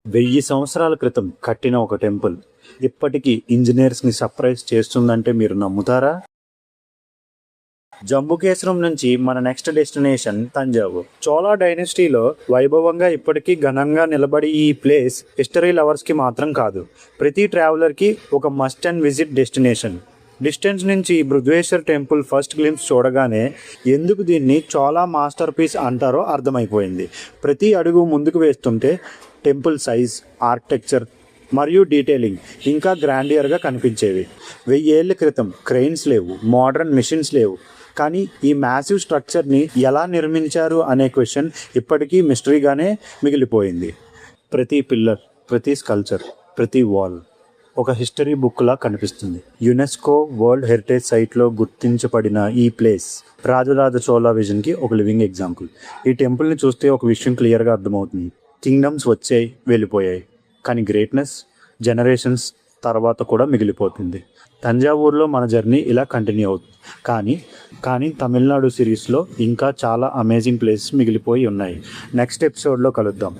1000 సంవత్సరాల క్రితం కట్టిన ఒక టెంపుల్ ఇప్పటికీ ఇంజనీర్స్ని సర్ప్రైజ్ చేస్తుందంటే మీరు నమ్ముతారా? జంబుకేశ్వరం నుంచి మన నెక్స్ట్ డెస్టినేషన్ తంజావూర్. చోళా డైనెస్టీలో వైభవంగా ఇప్పటికీ ఘనంగా నిలబడి ఈ ప్లేస్ హిస్టరీ లవర్స్కి మాత్రం కాదు, ప్రతి ట్రావెలర్కి ఒక must and visit destination. Distance నుంచి బృహదేశ్వర్ టెంపుల్ ఫస్ట్ గ్లింప్స్ చూడగానే ఎందుకు దీన్ని చోళా మాస్టర్ పీస్ అంటారో అర్థమైపోయింది. ప్రతి అడుగు ముందుకు వేస్తుంటే టెంపుల్ సైజ్, ఆర్కిటెక్చర్ మరియు డీటెయిలింగ్ ఇంకా గ్రాండియర్గా కనిపించేవి. 1000 ఏళ్ల క్రితం క్రెయిన్స్ లేవు, మోడర్న్ మిషన్స్ లేవు, కానీ ఈ మ్యాసివ్ స్ట్రక్చర్ని ఎలా నిర్మించారు అనే క్వశ్చన్ ఇప్పటికీ మిస్టరీగానే మిగిలిపోయింది. ప్రతి పిల్లర్, ప్రతి స్కల్చర్, ప్రతి వాల్ ఒక హిస్టరీ బుక్లా కనిపిస్తుంది. యునెస్కో వరల్డ్ హెరిటేజ్ సైట్లో గుర్తించబడిన ఈ ప్లేస్ రాజరాజ చోళా విజన్కి ఒక లివింగ్ ఎగ్జాంపుల్. ఈ టెంపుల్ని చూస్తే ఒక విషయం క్లియర్గా అర్థమవుతుంది. కింగ్డమ్స్ వచ్చాయి, వెళ్ళిపోయాయి, కానీ గ్రేట్నెస్ జనరేషన్స్ తర్వాత కూడా మిగిలిపోతుంది. తంజావూరులో మన జర్నీ ఇలా కంటిన్యూ అవుతుంది. కానీ తమిళనాడు సిరీస్లో ఇంకా చాలా అమేజింగ్ ప్లేసెస్ మిగిలిపోయి ఉన్నాయి. నెక్స్ట్ ఎపిసోడ్లో కలుద్దాం.